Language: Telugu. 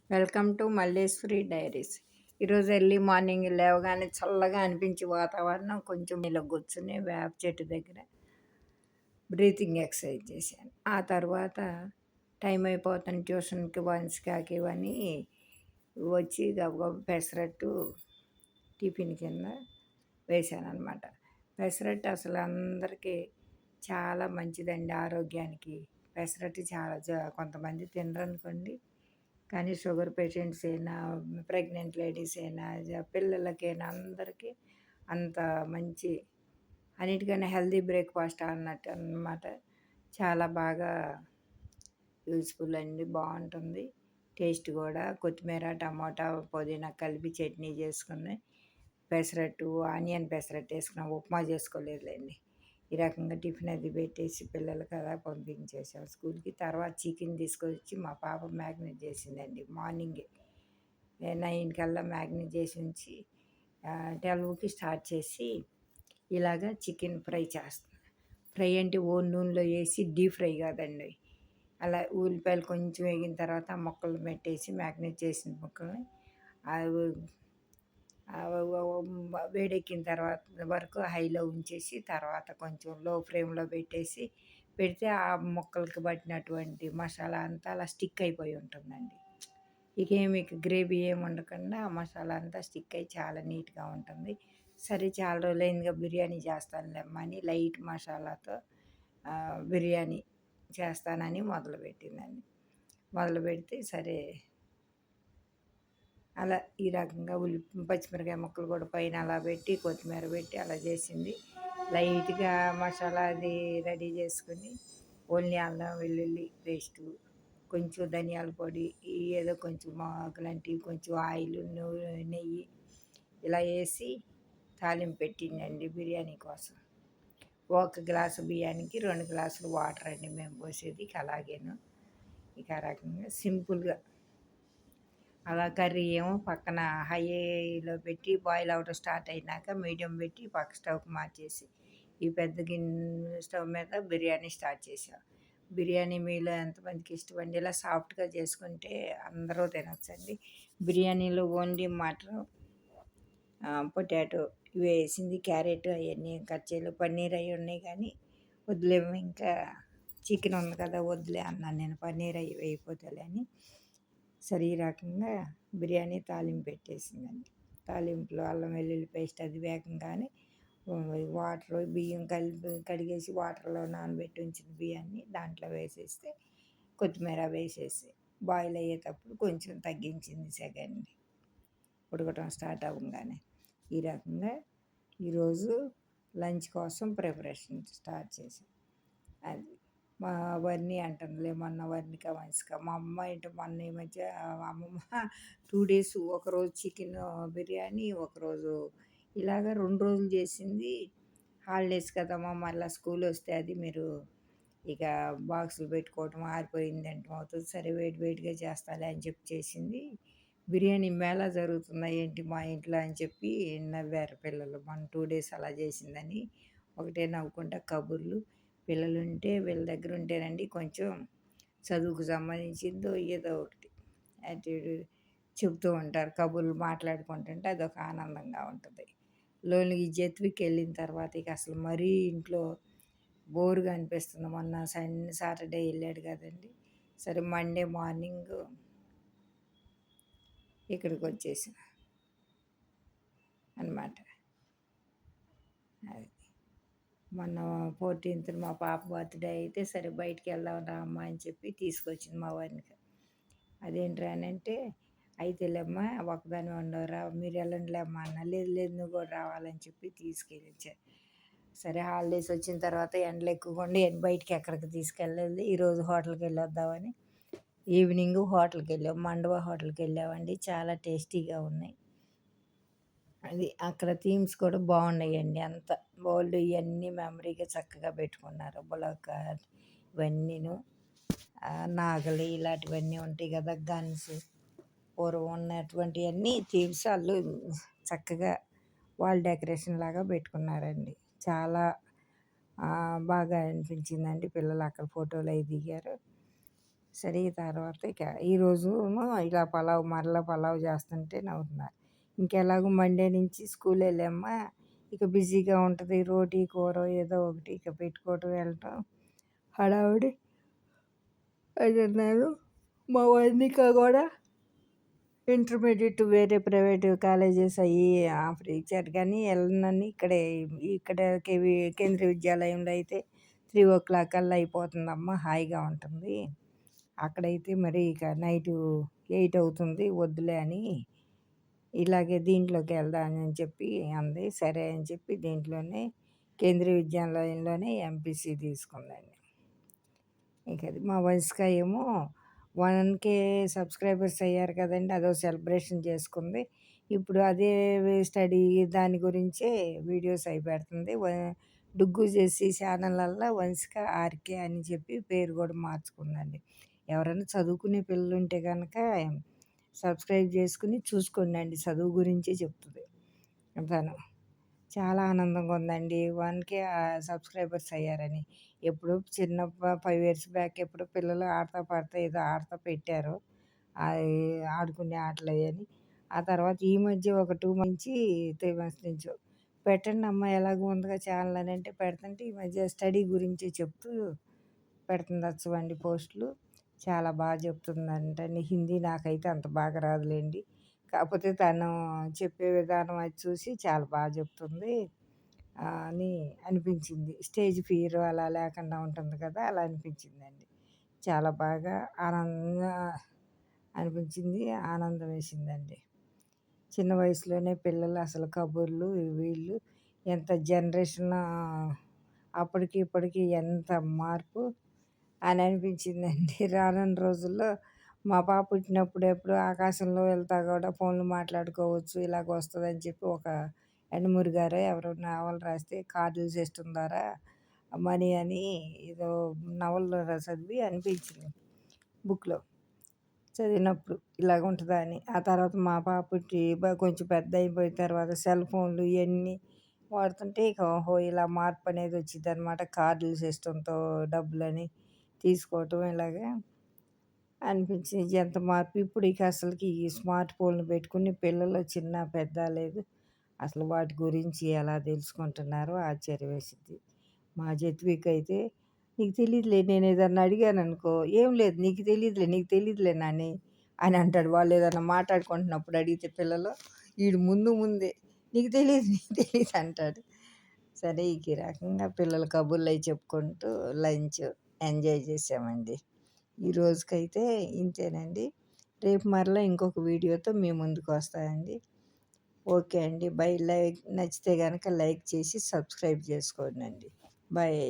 Welcome to Malleswari diaries. ఈరోజు ఎర్లీ మార్నింగ్ లేవగానే చల్లగా అనిపించి వాతావరణం కొంచెం ఇలా కూర్చుని వేప చెట్టు దగ్గర బ్రీతింగ్ ఎక్సర్సైజ్ చేశాను. ఆ తర్వాత టైం అయిపోతుంది ట్యూషన్కి వంశకాకి ఇవన్నీ వచ్చి గబగబా పెసరట్టు టిఫిన్ కింద వేశాను అనమాట. పెసరట్టు అసలు అందరికీ చాలా మంచిదండి ఆరోగ్యానికి. పెసరట్టు చాలా కొంతమంది తినరనుకోండి, కానీ షుగర్ పేషెంట్స్ అయినా, ప్రెగ్నెంట్ లేడీస్ అయినా, పిల్లలకైనా అందరికీ అంత మంచి, అన్నిటికన్నా హెల్తీ బ్రేక్ఫాస్ట్ అన్నట్టు అన్నమాట. చాలా బాగా యూజ్ఫుల్ అండి, బాగుంటుంది టేస్ట్ కూడా. కొత్తిమీర, టమాటా, పుదీనా కలిపి చట్నీ చేసుకుని పెసరట్టు, ఆనియన్ పెసరట్టు వేసుకున్నాం. ఉప్మా చేసుకోలేదులేండి. ఈ రకంగా టిఫిన్ అది పెట్టేసి పిల్లలు కదా పంపించేసాం స్కూల్కి. తర్వాత చికెన్ తీసుకొచ్చి మా పాప మ్యాగ్నేట్ చేసిందండి. మార్నింగే 9 కల్లా మ్యాగ్నేట్ చేసి ఉంచి 12కి స్టార్ట్ చేసి ఇలాగా చికెన్ ఫ్రై చేస్తాను. ఫ్రై అంటే ఓ నూనెలో వేసి డీప్ ఫ్రై కాదండి. అలా ఉల్లిపాయలు కొంచెం వేగిన తర్వాత ఆ ముక్కలు పెట్టేసి మ్యాగ్నేట్ చేసిన ముక్కల్ని వేడెక్కిన తర్వాత వరకు హైలో ఉంచేసి తర్వాత కొంచెం లో ఫ్లేమ్లో పెడితే ఆ ముక్కలకి పట్టినటువంటి మసాలా అంతా అలా స్టిక్ అయిపోయి ఉంటుందండి. మీకు గ్రేవీ ఏమి ఉండకుండా ఆ మసాలా అంతా స్టిక్ అయ్యి చాలా నీట్గా ఉంటుంది. సరే చాలా రోజులైందిగా బిర్యానీ చేస్తానులేమ్మని లైట్ మసాలాతో బిర్యానీ చేస్తానని మొదలుపెట్టిందండి. మొదలు పెడితే సరే అలా ఈ రకంగా పచ్చిమిరకాయ ముక్కలు కూడా పైన అలా పెట్టి కొత్తిమీర పెట్టి అలా చేసింది. లైట్గా మసాలా అది రెడీ చేసుకుని ఓన్లీ అల్లం వెల్లుల్లి పేస్టు, కొంచెం ధనియాల పొడి, ఏదో కొంచెం లాంటివి, కొంచెం ఆయిల్, నెయ్యి ఇలా వేసి తాలింపు పెట్టిందండి బిర్యానీ కోసం. 1 గ్లాసు బియ్యానికి 2 గ్లాసులు వాటర్ అండి మేము పోసేది. ఇక అలాగేను ఇక ఆ రకంగా సింపుల్గా అలా కర్రీ ఏమో పక్కన హైలో పెట్టి బాయిల్ అవ్వడం స్టార్ట్ అయినాక మీడియం పెట్టి పక్క స్టవ్కి మార్చేసి ఈ పెద్ద గిన్నె స్టవ్ మీద బిర్యానీ స్టార్ట్ చేసాం. బిర్యానీ మీలో ఎంతమందికి ఇష్టమండి? ఇలా సాఫ్ట్గా చేసుకుంటే అందరూ తినొచ్చండి. బిర్యానీలో ఓన్లీ మటన్, పొటాటో ఇవి వేసింది. క్యారెట్ అవన్నీ కట్ చేయలేదు. పన్నీర్ అవి ఉన్నాయి కానీ వదిలేము, ఇంకా చికెన్ ఉంది కదా వదిలే అన్నాను నేను, పన్నీర్ అవి వేయిపోతలే అని. సరే ఈ రకంగా బిర్యానీ తాలింపు పెట్టేసిందండి. తాలింపులో అల్లం వెల్లుల్లి పేస్ట్ అది వేగంగానే వాటర్, బియ్యం కడిగేసి వాటర్లో నానబెట్టి ఉంచిన బియ్యాన్ని దాంట్లో వేసేస్తే కొత్తిమీర వేసేసి బాయిల్ అయ్యేటప్పుడు కొంచెం తగ్గించింది సెకండ్ ఉడకటం స్టార్ట్ అవ్వగానే. ఈ రకంగా ఈరోజు లంచ్ కోసం ప్రిపరేషన్ స్టార్ట్ చేసాం. అది మా వర్ణి అంటుందిలే, మొన్న వర్ణిక వంశిక మా అమ్మ ఏంటో మొన్న ఈ మధ్య అమ్మమ్మ 2 డేస్ ఒకరోజు చికెన్ బిర్యానీ, ఒకరోజు ఇలాగ 2 రోజులు చేసింది. హాలిడేస్ కదమ్మా, మళ్ళీ స్కూల్ వస్తే అది మీరు ఇక బాక్సులు పెట్టుకోవటం ఆరిపోయింది అంటే అవుతుంది, సరే వెయిట్ వెయిట్గా చేస్తాలే అని చెప్పి చేసింది. బిర్యానీ మేళా జరుగుతుందా ఏంటి మా ఇంట్లో అని చెప్పి నవ్వారు పిల్లలు. మన 2 డేస్ అలా చేసిందని ఒకటే నవ్వుకుంటా కబుర్లు. పిల్లలు ఉంటే వీళ్ళ దగ్గర ఉంటేనండి కొంచెం చదువుకు సంబంధించిందో ఏదో ఒకటి యాటిట్యూడ్ చెబుతూ ఉంటారు, కబుర్లు మాట్లాడుకుంటుంటే అదొక ఆనందంగా ఉంటుంది. లోన్లీ జత్వికి వెళ్ళిన తర్వాత ఇక అసలు మరీ ఇంట్లో బోరుగా అనిపిస్తుంది. మొన్న సాటర్డే వెళ్ళాడు కదండి. సరే మండే మార్నింగ్ ఇక్కడికి వచ్చేసాం అన్నమాట. అది మొన్న 14th మా పాప బర్త్డే అయితే సరే బయటికి వెళ్దాం రా అమ్మ అని చెప్పి తీసుకొచ్చింది మా వారికి. అదేంట్రా అని అంటే, అయితేలేమ్మా ఒకదాని ఉండవురా మీరు వెళ్ళండిలేమ్మా అన్న. లేదు లేదు నువ్వు కూడా రావాలని చెప్పి తీసుకెళ్ళించారు. సరే హాలిడేస్ వచ్చిన తర్వాత ఎండలు ఎక్కువగా ఉండి బయటికి ఎక్కడికి తీసుకెళ్ళలేదు. ఈరోజు హోటల్కి వెళ్ళొద్దామని ఈవినింగ్ హోటల్కి వెళ్ళాం. మండవ హోటల్కి వెళ్ళామండి. చాలా టేస్టీగా ఉన్నాయి. అది అక్కడ థీమ్స్ కూడా బాగున్నాయండి. అంత బోల్డ్ ఇవన్నీ మెమరీగా చక్కగా పెట్టుకున్నారు. బులక ఇవన్నీను, నాగలి ఇలాంటివన్నీ ఉంటాయి కదా, గన్స్ పూర్వం ఉన్నటువంటివన్నీ థీమ్స్ వాళ్ళు చక్కగా వాల్ డెకరేషన్ లాగా పెట్టుకున్నారండి. చాలా బాగా అనిపించిందండి. పిల్లలు అక్కడ ఫోటోలు అవి దిగారు. సరే తర్వాత ఇక ఈరోజు ఇలా పలావ్ మరలా పలావ్ చేస్తుంటే నవ్వుతున్నారు. ఇంకెలాగో మండే నుంచి స్కూల్ వెళ్ళామ్మా, ఇక బిజీగా ఉంటుంది. రోటీ కూర ఏదో ఒకటి ఇక పెట్టుకోవటం వెళ్ళటం హడావుడి అని అన్నారు. మా వదినిక కూడా ఇంటర్మీడియట్ వేరే ప్రైవేట్ కాలేజెస్ అయ్యి ఆఫర్ ఇచ్చారు, కానీ వెళ్ళనని ఇక్కడ కేంద్రీయ విద్యాలయంలో అయితే 3:00 కల్లా అయిపోతుందమ్మా, హాయిగా ఉంటుంది. అక్కడైతే మరి ఇక నైటు 8 అవుతుంది, వద్దులే అని ఇలాగే దీంట్లోకి వెళ్దామని చెప్పి అంది. సరే అని చెప్పి దీంట్లోనే కేంద్రీయ విద్యాలయంలోనే ఎంపీసీ తీసుకుందండి. ఇక అది మా వంశిక ఏమో 1K సబ్స్క్రైబర్స్ అయ్యారు కదండి, అదో సెలబ్రేషన్ చేసుకుంది. ఇప్పుడు అదే స్టడీ దాని గురించే వీడియోస్ అవి పెడుతుంది. డుగ్గు చేసి ఛానళ్ళల్లో వంశిక ఆర్కే అని చెప్పి పేరు కూడా మార్చుకుందండి. ఎవరైనా చదువుకునే పిల్లలు ఉంటే కనుక సబ్స్క్రైబ్ చేసుకుని చూసుకోండి, చదువు గురించే చెప్తుంది తను. చాలా ఆనందంగా ఉందండి 1K సబ్స్క్రైబర్స్ అయ్యారని. ఎప్పుడో చిన్న 5 ఇయర్స్ బ్యాక్ ఎప్పుడో పిల్లలు ఆడతా పాడతా ఏదో ఆడతా పెట్టారు, అది ఆడుకునే ఆటలు అని. ఆ తర్వాత ఈ మధ్య ఒక 2 మంత్స్ 3 మంత్స్ నుంచో పెట్టండి అమ్మ ఎలాగో ఉందిగా ఛానల్ అని అంటే పెడుతుంటే ఈ మధ్య స్టడీ గురించి చెప్తూ పెడుతుంది వచ్చవండి పోస్టులు. చాలా బాగా చెప్తుందంటండి. హిందీ నాకైతే అంత బాగా రాదులేండి, కాకపోతే తను చెప్పే విధానం అది చూసి చాలా బాగా చెప్తుంది అని అనిపించింది. స్టేజ్ ఫియర్ అలా లేకుండా ఉంటుంది కదా, అలా అనిపించిందండి. చాలా బాగా ఆనందంగా అనిపించింది, ఆనందం వేసిందండి. చిన్న వయసులోనే పిల్లలు అసలు కబుర్లు వీళ్ళు ఎంత జనరేషన్ అప్పటికి ఇప్పటికి ఎంత మార్పు అని అనిపించిందండి. రానున్న రోజుల్లో మా పాప పుట్టినప్పుడు ఎప్పుడు ఆకాశంలో వెళ్తా కూడా ఫోన్లు మాట్లాడుకోవచ్చు ఇలాగ వస్తుందని చెప్పి ఒక ఎండమూరి గారు ఎవరో నవల రాస్తే కార్డులు సిస్టమ్ ద్వారా మనీ అని ఏదో నవల చదివి అనిపించింది బుక్లో చదివినప్పుడు ఇలాగ ఉంటుందా అని. ఆ తర్వాత మా పాప పుట్టి కొంచెం పెద్ద అయిపోయిన తర్వాత సెల్ ఫోన్లు ఇవన్నీ వాడుతుంటే ఇక ఓహో ఇలా మార్పు అనేది వచ్చింది అనమాట. కార్డుల సిస్టంతో డబ్బులని తీసుకోవటం ఇలాగా అనిపించింది. ఎంత మార్పు ఇప్పుడు ఇక అసలుకి ఈ స్మార్ట్ ఫోన్లు పెట్టుకుని పిల్లలు చిన్న పెద్ద లేదు, అసలు వాటి గురించి ఎలా తెలుసుకుంటున్నారో ఆశ్చర్యం వేసింది. మా జత్విక్ అయితే నీకు తెలియదులే, నేను ఏదన్నా అడిగాను అనుకో, ఏం లేదు నీకు తెలియదులే నాని అని అంటాడు. వాళ్ళు ఏదన్నా మాట్లాడుకుంటున్నప్పుడు అడిగితే పిల్లలు, వీడు ముందే నీకు తెలియదు అంటాడు. సరే ఇక ఈ రకంగా పిల్లలు కబుర్లు అవి చెప్పుకుంటూ లంచ్ ఎంజాయ్ చేసామండి. ఈ రోజుకైతే ఇంతేనండి. రేపు మరలా ఇంకొక వీడియోతో మీ ముందుకు వస్తానండి. ఓకే అండి, బై. నచ్చితే కనుక లైక్ చేసి సబ్స్క్రైబ్ చేసుకోండి. బాయ్.